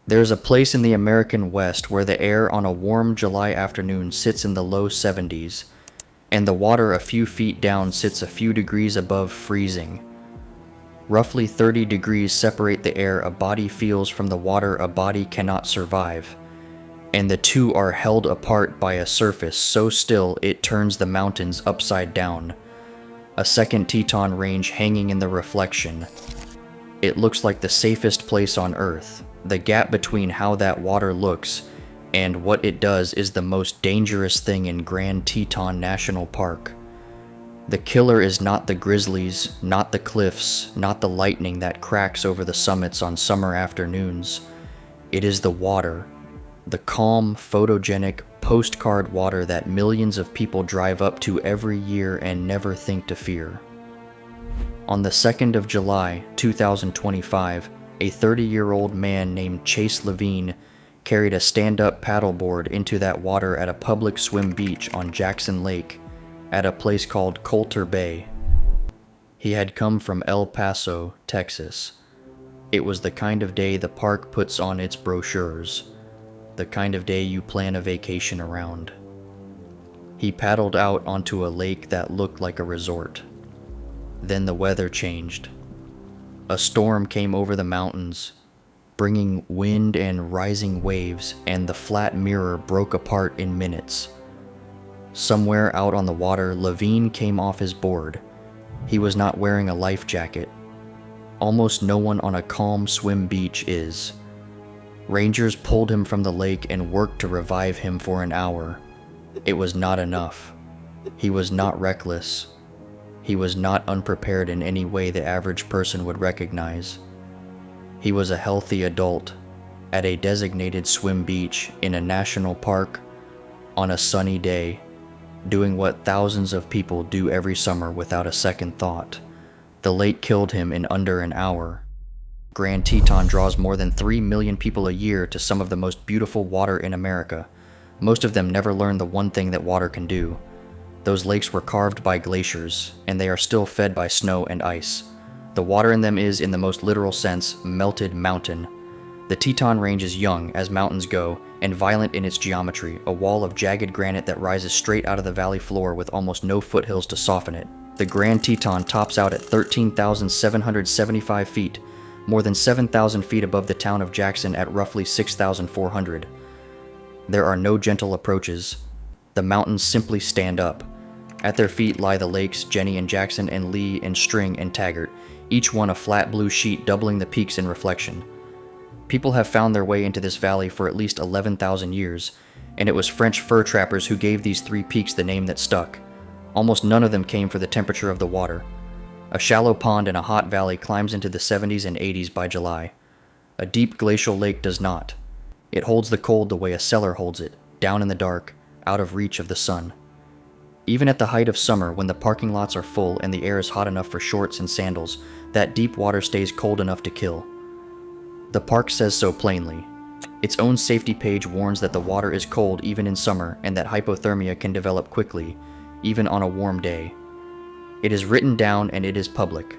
There's a place in the American West where the air on a warm July afternoon sits in the low 70s, and the water a few feet down sits a few degrees above freezing. Roughly 30 degrees separate the air a body feels from the water a body cannot survive, and the two are held apart by a surface so still it turns the mountains upside down. A second Teton range hanging in the reflection. It looks like the safest place on Earth. The gap between how that water looks and what it does is the most dangerous thing in Grand Teton National Park. The killer is not the grizzlies, not the cliffs, not the lightning that cracks over the summits on summer afternoons. It is the water. The calm, photogenic, postcard water that millions of people drive up to every year and never think to fear. On the 2nd of July, 2025, a 30-year-old man named Chase Levine carried a stand-up paddleboard into that water at a public swim beach on Jackson Lake, at a place called Coulter Bay. He had come from El Paso, Texas. It was the kind of day the park puts on its brochures, the kind of day you plan a vacation around. He paddled out onto a lake that looked like a resort. Then the weather changed. A storm came over the mountains, bringing wind and rising waves, and the flat mirror broke apart in minutes. Somewhere out on the water, Levine came off his board. He was not wearing a life jacket. Almost no one on a calm swim beach is. Rangers pulled him from the lake and worked to revive him for an hour. It was not enough. He was not reckless. He was not unprepared in any way the average person would recognize. He was a healthy adult, at a designated swim beach in a national park, on a sunny day, doing what thousands of people do every summer without a second thought. The lake killed him in under an hour. Grand Teton draws more than 3 million people a year to some of the most beautiful water in America. Most of them never learn the one thing that water can do. Those lakes were carved by glaciers, and they are still fed by snow and ice. The water in them is, in the most literal sense, melted mountain. The Teton Range is young, as mountains go, and violent in its geometry, a wall of jagged granite that rises straight out of the valley floor with almost no foothills to soften it. The Grand Teton tops out at 13,775 feet, more than 7,000 feet above the town of Jackson at roughly 6,400. There are no gentle approaches. The mountains simply stand up. At their feet lie the lakes Jenny and Jackson and Lee and String and Taggart, each one a flat blue sheet doubling the peaks in reflection. People have found their way into this valley for at least 11,000 years, and it was French fur trappers who gave these three peaks the name that stuck. Almost none of them came for the temperature of the water. A shallow pond in a hot valley climbs into the 70s and 80s by July. A deep glacial lake does not. It holds the cold the way a cellar holds it, down in the dark, out of reach of the sun. Even at the height of summer, when the parking lots are full and the air is hot enough for shorts and sandals, that deep water stays cold enough to kill. The park says so plainly. Its own safety page warns that the water is cold even in summer and that hypothermia can develop quickly, even on a warm day. It is written down and it is public.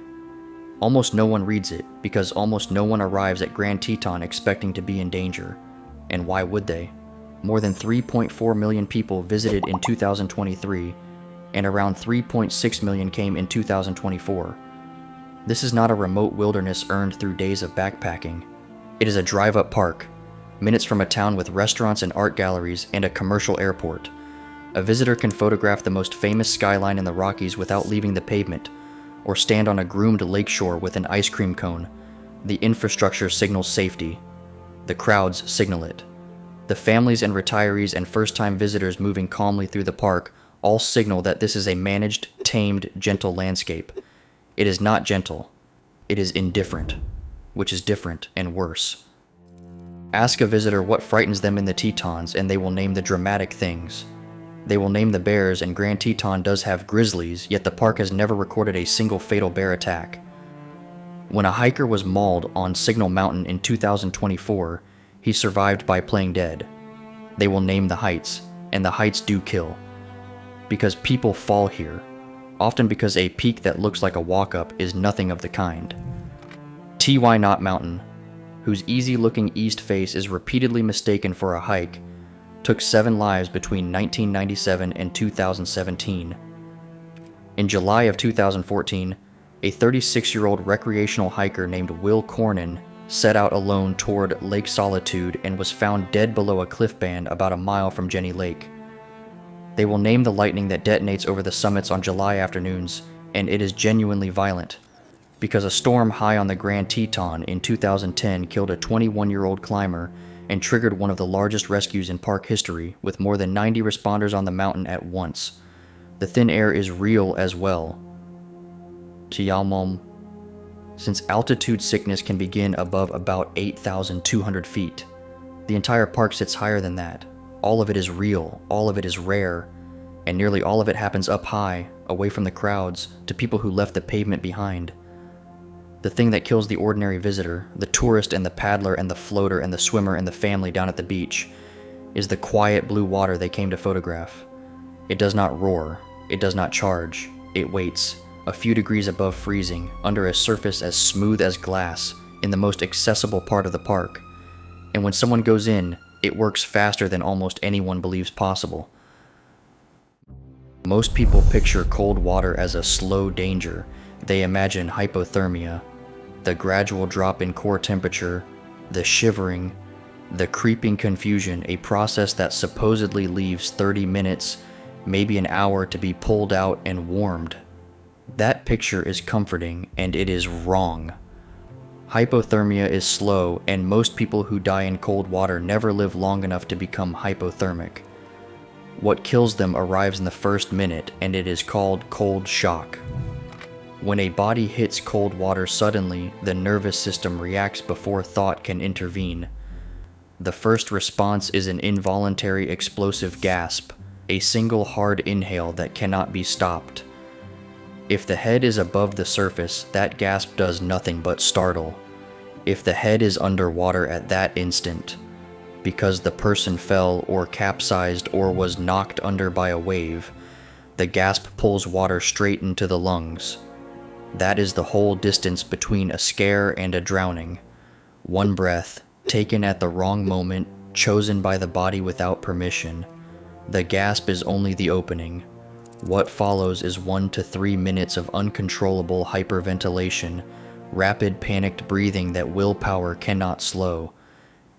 Almost no one reads it, because almost no one arrives at Grand Teton expecting to be in danger. And why would they? More than 3.4 million people visited in 2023, and around 3.6 million came in 2024. This is not a remote wilderness earned through days of backpacking. It is a drive-up park, minutes from a town with restaurants and art galleries and a commercial airport. A visitor can photograph the most famous skyline in the Rockies without leaving the pavement, or stand on a groomed lakeshore with an ice cream cone. The infrastructure signals safety. The crowds signal it. The families and retirees and first-time visitors moving calmly through the park all signal that this is a managed, tamed, gentle landscape. It is not gentle. It is indifferent, which is different and worse. Ask a visitor what frightens them in the Tetons, and they will name the dramatic things. They will name the bears, and Grand Teton does have grizzlies, yet the park has never recorded a single fatal bear attack. When a hiker was mauled on Signal Mountain in 2024, he survived by playing dead. They will name the heights, and the heights do kill. Because people fall here, often because a peak that looks like a walk-up is nothing of the kind. T.Y. Knott Mountain, whose easy-looking east face is repeatedly mistaken for a hike, took 7 lives between 1997 and 2017. In July of 2014, a 36-year-old recreational hiker named Will Cornyn set out alone toward Lake Solitude and was found dead below a cliff band about a mile from Jenny Lake. They will name the lightning that detonates over the summits on July afternoons, and it is genuinely violent, because a storm high on the Grand Teton in 2010 killed a 21-year-old climber and triggered one of the largest rescues in park history, with more than 90 responders on the mountain at once. The thin air is real as well. Tialmom. Since altitude sickness can begin above about 8,200 feet, the entire park sits higher than that. All of it is real, all of it is rare, and nearly all of it happens up high, away from the crowds, to people who left the pavement behind. The thing that kills the ordinary visitor, the tourist and the paddler and the floater and the swimmer and the family down at the beach, is the quiet blue water they came to photograph. It does not roar, it does not charge, it waits, a few degrees above freezing, under a surface as smooth as glass, in the most accessible part of the park. And when someone goes in, it works faster than almost anyone believes possible. Most people picture cold water as a slow danger. They imagine hypothermia, the gradual drop in core temperature, the shivering, the creeping confusion, a process that supposedly leaves 30 minutes, maybe an hour to be pulled out and warmed. That picture is comforting, and it is wrong. Hypothermia is slow, and most people who die in cold water never live long enough to become hypothermic. What kills them arrives in the first minute, and it is called cold shock. When a body hits cold water suddenly, the nervous system reacts before thought can intervene. The first response is an involuntary explosive gasp, a single hard inhale that cannot be stopped. If the head is above the surface, that gasp does nothing but startle. If the head is underwater at that instant, because the person fell or capsized or was knocked under by a wave, the gasp pulls water straight into the lungs. That is the whole distance between a scare and a drowning. One breath, taken at the wrong moment, chosen by the body without permission. The gasp is only the opening. What follows is 1 to 3 minutes of uncontrollable hyperventilation, rapid panicked breathing that willpower cannot slow.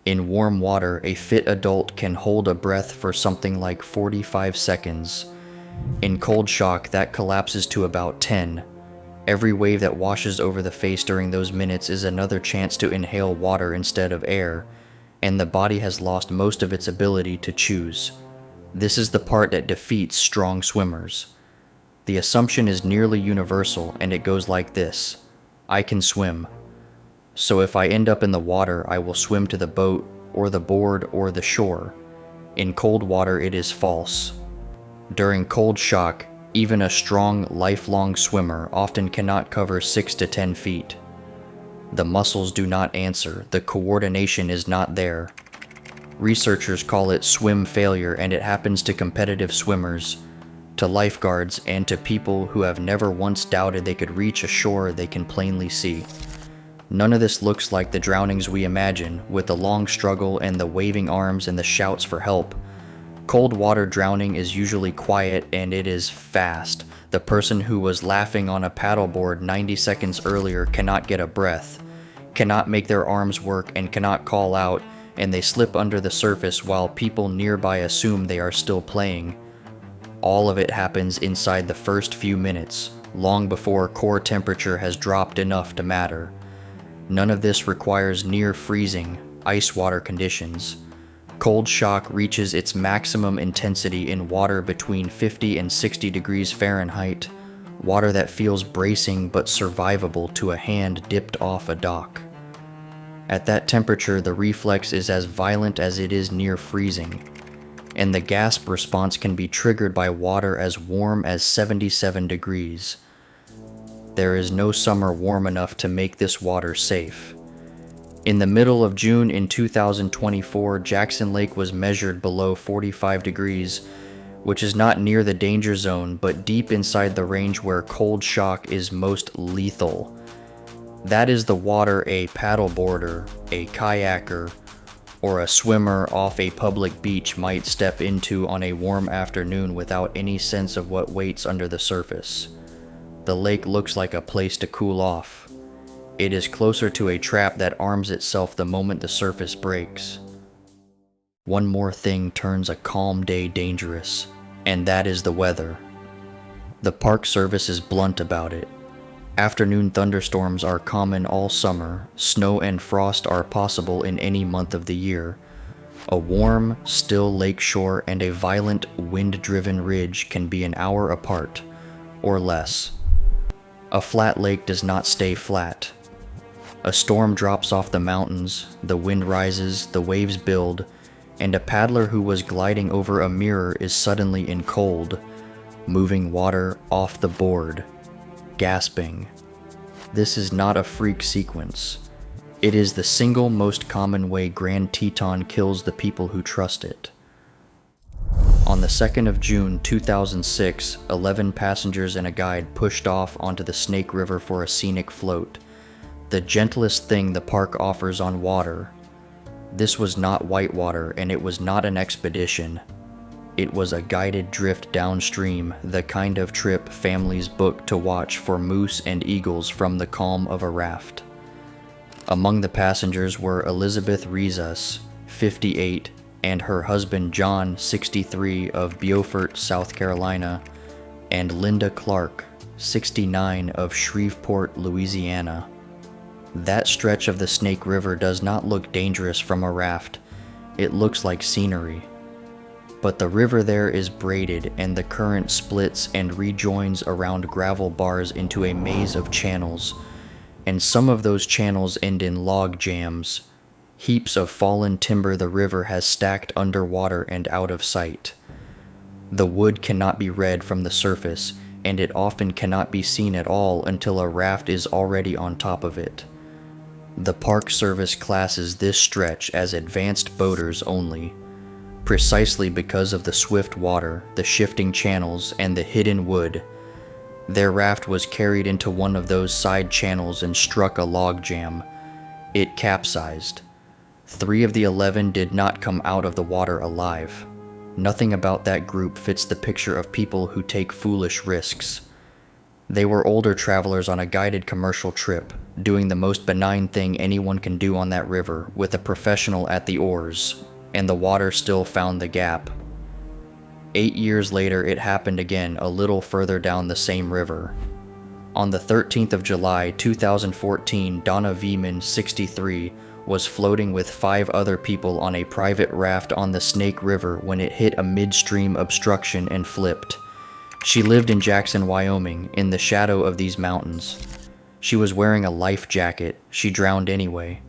In warm water, a fit adult can hold a breath for something like 45 seconds. In cold shock, that collapses to about 10. Every wave that washes over the face during those minutes is another chance to inhale water instead of air, and the body has lost most of its ability to choose. This is the part that defeats strong swimmers. The assumption is nearly universal, and it goes like this: I can swim. So if I end up in the water, I will swim to the boat, or the board, or the shore. In cold water, it is false. During cold shock, even a strong, lifelong swimmer often cannot cover 6 to 10 feet. The muscles do not answer, the coordination is not there. Researchers call it swim failure, and it happens to competitive swimmers, to lifeguards, and to people who have never once doubted they could reach a shore they can plainly see. None of this looks like the drownings we imagine, with the long struggle and the waving arms and the shouts for help. Cold water drowning is usually quiet, and it is fast. The person who was laughing on a paddleboard 90 seconds earlier cannot get a breath, cannot make their arms work, and cannot call out, and they slip under the surface while people nearby assume they are still playing. All of it happens inside the first few minutes, long before core temperature has dropped enough to matter. None of this requires near freezing, ice water conditions. Cold shock reaches its maximum intensity in water between 50 and 60 degrees Fahrenheit, water that feels bracing but survivable to a hand dipped off a dock. At that temperature, the reflex is as violent as it is near freezing, and the gasp response can be triggered by water as warm as 77 degrees. There is no summer warm enough to make this water safe. In the middle of June in 2024, Jackson Lake was measured below 45 degrees, which is not near the danger zone, but deep inside the range where cold shock is most lethal. That is the water a paddleboarder, a kayaker, or a swimmer off a public beach might step into on a warm afternoon without any sense of what waits under the surface. The lake looks like a place to cool off. It is closer to a trap that arms itself the moment the surface breaks. One more thing turns a calm day dangerous, and that is the weather. The Park Service is blunt about it. Afternoon thunderstorms are common all summer. Snow and frost are possible in any month of the year. A warm, still lake shore and a violent, wind-driven ridge can be an hour apart, or less. A flat lake does not stay flat. A storm drops off the mountains, the wind rises, the waves build, and a paddler who was gliding over a mirror is suddenly in cold, moving water off the board, gasping. This is not a freak sequence. It is the single most common way Grand Teton kills the people who trust it. On the 2nd of June 2006, 11 passengers and a guide pushed off onto the Snake River for a scenic float, the gentlest thing the park offers on water. This was not whitewater, and it was not an expedition. It was a guided drift downstream, the kind of trip families book to watch for moose and eagles from the calm of a raft. Among the passengers were Elizabeth Rizas, 58, and her husband John, 63, of Beaufort, South Carolina, and Linda Clark, 69, of Shreveport, Louisiana. That stretch of the Snake River does not look dangerous from a raft. It looks like scenery. But the river there is braided, and the current splits and rejoins around gravel bars into a maze of channels, and some of those channels end in log jams, heaps of fallen timber the river has stacked underwater and out of sight. The wood cannot be read from the surface, and it often cannot be seen at all until a raft is already on top of it. The Park Service classes this stretch as advanced boaters only, precisely because of the swift water, the shifting channels, and the hidden wood. Their raft was carried into one of those side channels and struck a log jam. It capsized. 3 of the 11 did not come out of the water alive. Nothing about that group fits the picture of people who take foolish risks. They were older travelers on a guided commercial trip, doing the most benign thing anyone can do on that river, with a professional at the oars, and the water still found the gap. 8 years later, it happened again a little further down the same river. On the 13th of July, 2014, Donna Veman, 63, was floating with 5 other people on a private raft on the Snake River when it hit a midstream obstruction and flipped. She lived in Jackson, Wyoming, in the shadow of these mountains. She was wearing a life jacket. She drowned anyway.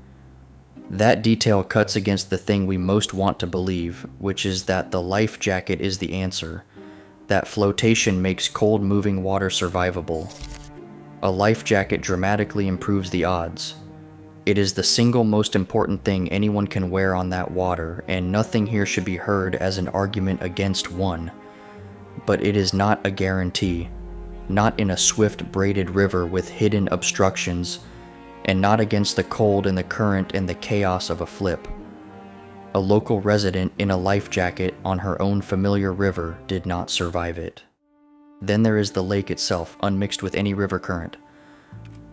That detail cuts against the thing we most want to believe, which is that the life jacket is the answer, that flotation makes cold moving water survivable. A life jacket dramatically improves the odds. It is the single most important thing anyone can wear on that water, and nothing here should be heard as an argument against one. But it is not a guarantee, not in a swift braided river with hidden obstructions, and not against the cold and the current and the chaos of a flip. A local resident in a life jacket on her own familiar river did not survive it. Then there is the lake itself, unmixed with any river current.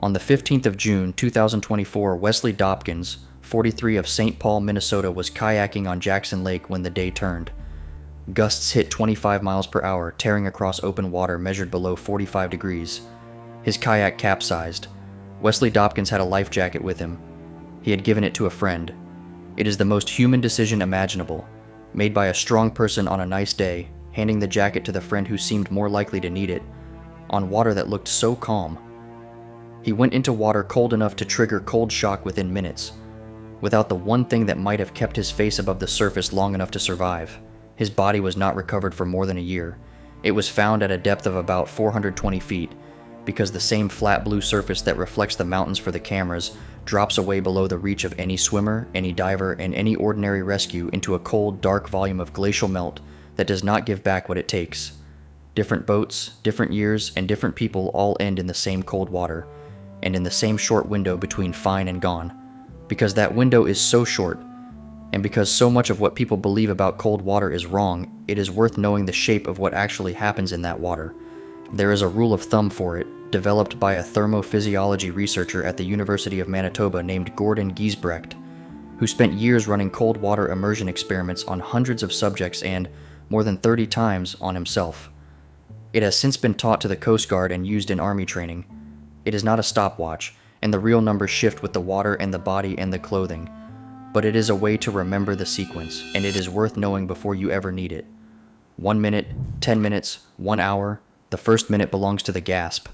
On the 15th of June, 2024, Wesley Dopkins, 43, of St. Paul, Minnesota, was kayaking on Jackson Lake when the day turned. Gusts hit 25 miles per hour, tearing across open water measured below 45 degrees. His kayak capsized. Wesley Dopkins had a life jacket with him. He had given it to a friend. It is the most human decision imaginable, made by a strong person on a nice day, handing the jacket to the friend who seemed more likely to need it, on water that looked so calm. He went into water cold enough to trigger cold shock within minutes, without the one thing that might have kept his face above the surface long enough to survive. His body was not recovered for more than a year. It was found at a depth of about 420 feet, because the same flat blue surface that reflects the mountains for the cameras drops away below the reach of any swimmer, any diver, and any ordinary rescue into a cold, dark volume of glacial melt that does not give back what it takes. Different boats, different years, and different people all end in the same cold water. and in the same short window between fine and gone. Because that window is so short, and because so much of what people believe about cold water is wrong, it is worth knowing the shape of what actually happens in that water. There is a rule of thumb for it, developed by a thermophysiology researcher at the University of Manitoba named Gordon Giesbrecht, who spent years running cold water immersion experiments on hundreds of subjects and, more than 30 times, on himself. It has since been taught to the Coast Guard and used in Army training. It is not a stopwatch, and the real numbers shift with the water and the body and the clothing. But it is a way to remember the sequence, and it is worth knowing before you ever need it. 1 minute, 10 minutes, 1 hour, the first minute belongs to the gasp.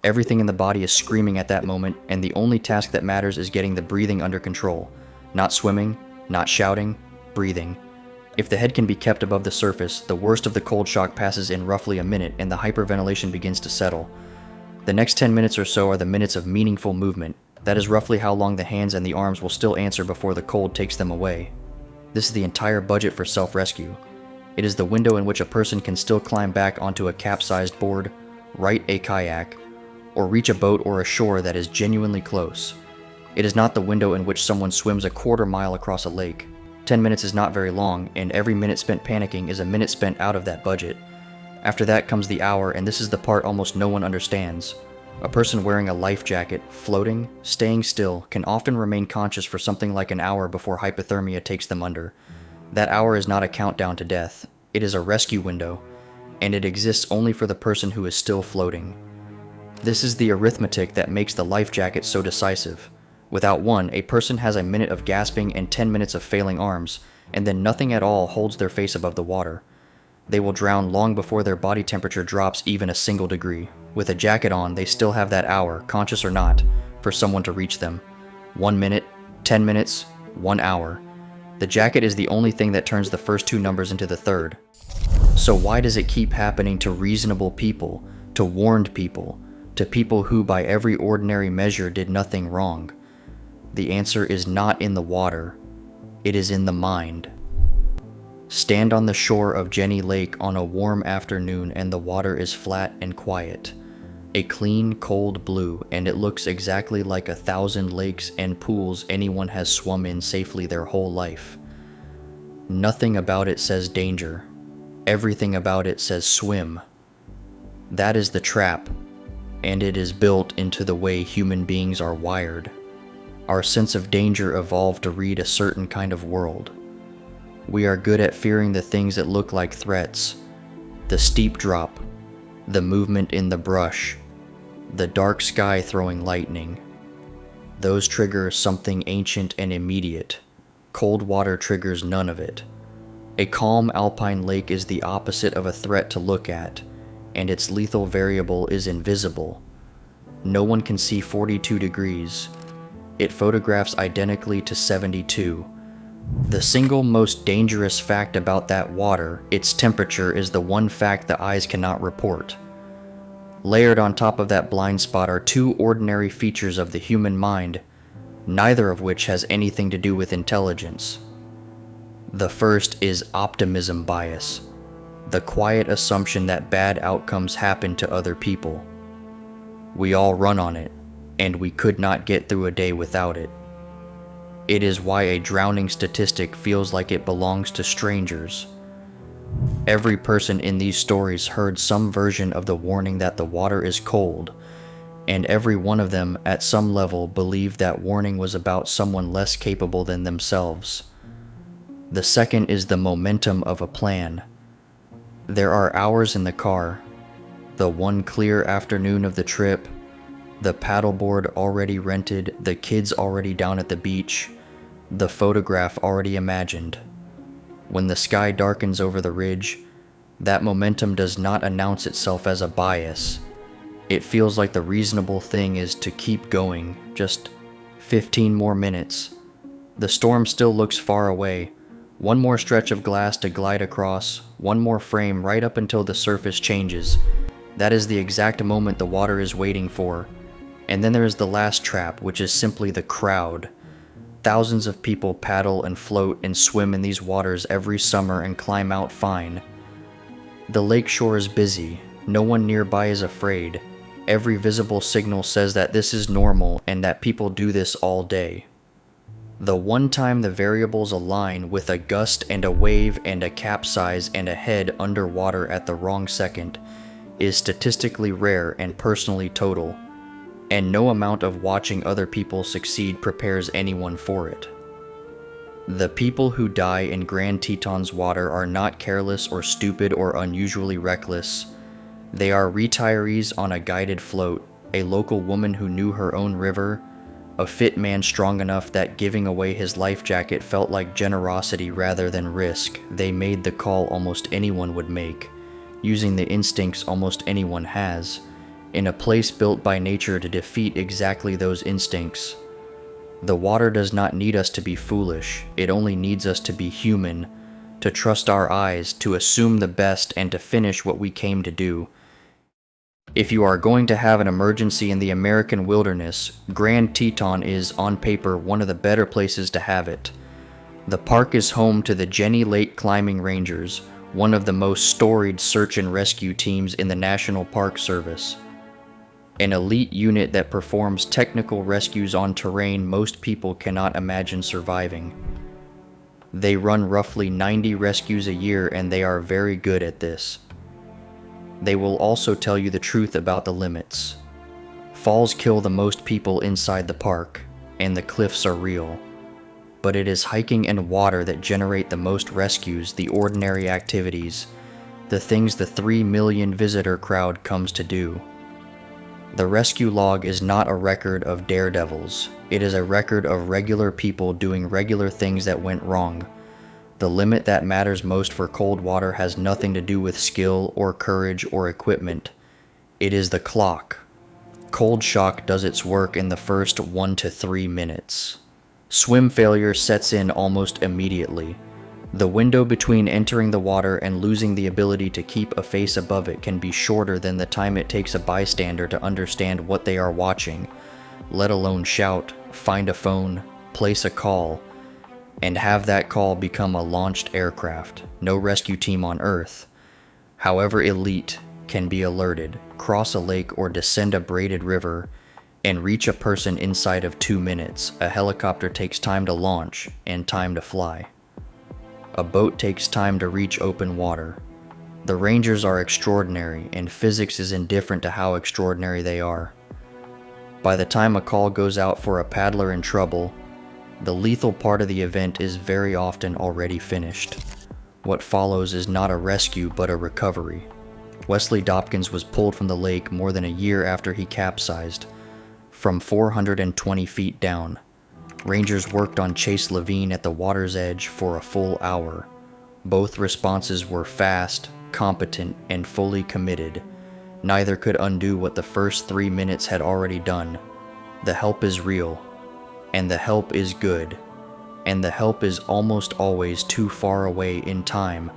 Everything in the body is screaming at that moment, and the only task that matters is getting the breathing under control. Not swimming, not shouting, breathing. If the head can be kept above the surface, the worst of the cold shock passes in roughly a minute and the hyperventilation begins to settle. The next 10 minutes or so are the minutes of meaningful movement. That is roughly how long the hands and the arms will still answer before the cold takes them away. This is the entire budget for self-rescue. It is the window in which a person can still climb back onto a capsized board, right a kayak, or reach a boat or a shore that is genuinely close. It is not the window in which someone swims a quarter mile across a lake. 10 minutes is not very long, and every minute spent panicking is a minute spent out of that budget. After that comes the hour, and this is the part almost no one understands. A person wearing a life jacket, floating, staying still, can often remain conscious for something like an hour before hypothermia takes them under. That hour is not a countdown to death. It is a rescue window, and it exists only for the person who is still floating. This is the arithmetic that makes the life jacket so decisive. Without one, a person has a minute of gasping and 10 minutes of failing arms, and then nothing at all holds their face above the water. They will drown long before their body temperature drops even a single degree. With a jacket on, they still have that hour, conscious or not, for someone to reach them. 1 minute, 10 minutes, 1 hour. The jacket is the only thing that turns the first two numbers into the third. So why does it keep happening to reasonable people, to warned people, to people who by every ordinary measure did nothing wrong? The answer is not in the water. It is in the mind. Stand on the shore of Jenny Lake on a warm afternoon and the water is flat and quiet. A clean, cold blue, and it looks exactly like 1,000 lakes and pools anyone has swum in safely their whole life. Nothing about it says danger. Everything about it says swim. That is the trap, and it is built into the way human beings are wired. Our sense of danger evolved to read a certain kind of world. We are good at fearing the things that look like threats. The steep drop, the movement in the brush, the dark sky throwing lightning. Those trigger something ancient and immediate. Cold water triggers none of it. A calm alpine lake is the opposite of a threat to look at, and its lethal variable is invisible. No one can see 42 degrees. It photographs identically to 72. The single most dangerous fact about that water, its temperature, is the one fact the eyes cannot report. Layered on top of that blind spot are two ordinary features of the human mind, neither of which has anything to do with intelligence. The first is optimism bias, the quiet assumption that bad outcomes happen to other people. We all run on it, and we could not get through a day without it. It is why a drowning statistic feels like it belongs to strangers. Every person in these stories heard some version of the warning that the water is cold, and every one of them at some level believed that warning was about someone less capable than themselves. The second is the momentum of a plan. There are hours in the car, the one clear afternoon of the trip, the paddleboard already rented, the kids already down at the beach, the photograph already imagined. When the sky darkens over the ridge, that momentum does not announce itself as a bias. It feels like the reasonable thing is to keep going, just 15 more minutes. The storm still looks far away. One more stretch of glass to glide across, one more frame right up until the surface changes. That is the exact moment the water is waiting for. And then there is the last trap, which is simply the crowd. Thousands of people paddle and float and swim in these waters every summer and climb out fine. The lake shore is busy. No one nearby is afraid. Every visible signal says that this is normal and that people do this all day. The one time the variables align with a gust and a wave and a capsize and a head underwater at the wrong second is statistically rare and personally total, and no amount of watching other people succeed prepares anyone for it. The people who die in Grand Teton's water are not careless or stupid or unusually reckless. They are retirees on a guided float, a local woman who knew her own river, a fit man strong enough that giving away his life jacket felt like generosity rather than risk. They made the call almost anyone would make, using the instincts almost anyone has, in a place built by nature to defeat exactly those instincts. The water does not need us to be foolish, it only needs us to be human, to trust our eyes, to assume the best, and to finish what we came to do. If you are going to have an emergency in the American wilderness, Grand Teton is, on paper, one of the better places to have it. The park is home to the Jenny Lake Climbing Rangers, one of the most storied search and rescue teams in the National Park Service. An elite unit that performs technical rescues on terrain most people cannot imagine surviving. They run roughly 90 rescues a year and they are very good at this. They will also tell you the truth about the limits. Falls kill the most people inside the park, and the cliffs are real. But it is hiking and water that generate the most rescues, the ordinary activities, the things the 3 million visitor crowd comes to do. The rescue log is not a record of daredevils. It is a record of regular people doing regular things that went wrong. The limit that matters most for cold water has nothing to do with skill or courage or equipment. It is the clock. Cold shock does its work in the first 1 to 3 minutes. Swim failure sets in almost immediately. The window between entering the water and losing the ability to keep a face above it can be shorter than the time it takes a bystander to understand what they are watching, let alone shout, find a phone, place a call, and have that call become a launched aircraft. No rescue team on Earth, however elite, can be alerted, cross a lake or descend a braided river, and reach a person inside of 2 minutes. A helicopter takes time to launch and time to fly. A boat takes time to reach open water. The Rangers are extraordinary, and physics is indifferent to how extraordinary they are. By the time a call goes out for a paddler in trouble, the lethal part of the event is very often already finished. What follows is not a rescue but a recovery. Wesley Dopkins was pulled from the lake more than a year after he capsized, from 420 feet down. Rangers worked on Chase Levine at the water's edge for a full hour. Both responses were fast, competent, and fully committed. Neither could undo what the first 3 minutes had already done. The help is real. And the help is good, and the help is almost always too far away in time,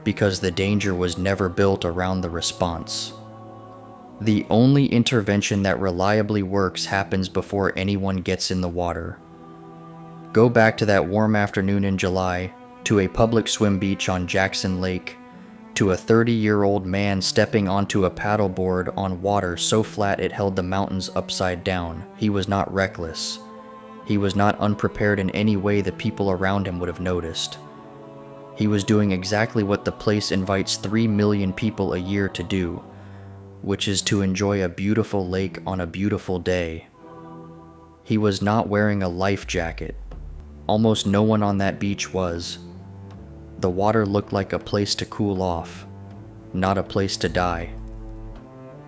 because the danger was never built around the response. The only intervention that reliably works happens before anyone gets in the water. Go back to that warm afternoon in July, to a public swim beach on Jackson Lake, to a 30-year-old man stepping onto a paddleboard on water so flat it held the mountains upside down. He was not reckless. He was not unprepared in any way the people around him would have noticed. He was doing exactly what the place invites 3 million people a year to do, which is to enjoy a beautiful lake on a beautiful day. He was not wearing a life jacket. Almost no one on that beach was. The water looked like a place to cool off, not a place to die.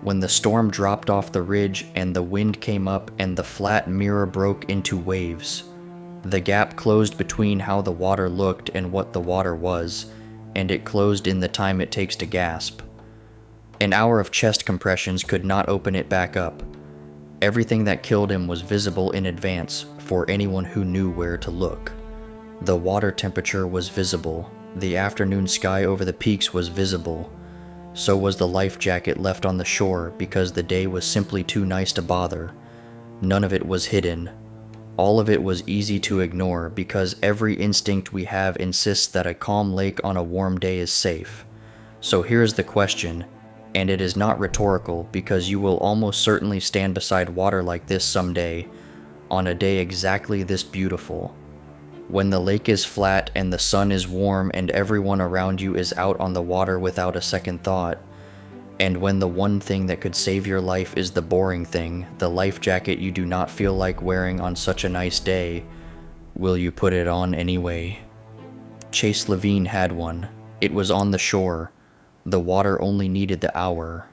When the storm dropped off the ridge and the wind came up and the flat mirror broke into waves, the gap closed between how the water looked and what the water was, and it closed in the time it takes to gasp. An hour of chest compressions could not open it back up. Everything that killed him was visible in advance for anyone who knew where to look. The water temperature was visible. The afternoon sky over the peaks was visible. So was the life jacket left on the shore because the day was simply too nice to bother. None of it was hidden. All of it was easy to ignore because every instinct we have insists that a calm lake on a warm day is safe. So here's the question. And it is not rhetorical, because you will almost certainly stand beside water like this someday, on a day exactly this beautiful. When the lake is flat and the sun is warm and everyone around you is out on the water without a second thought, and when the one thing that could save your life is the boring thing, the life jacket you do not feel like wearing on such a nice day, will you put it on anyway? Chase Levine had one. It was on the shore. The water only needed the hour.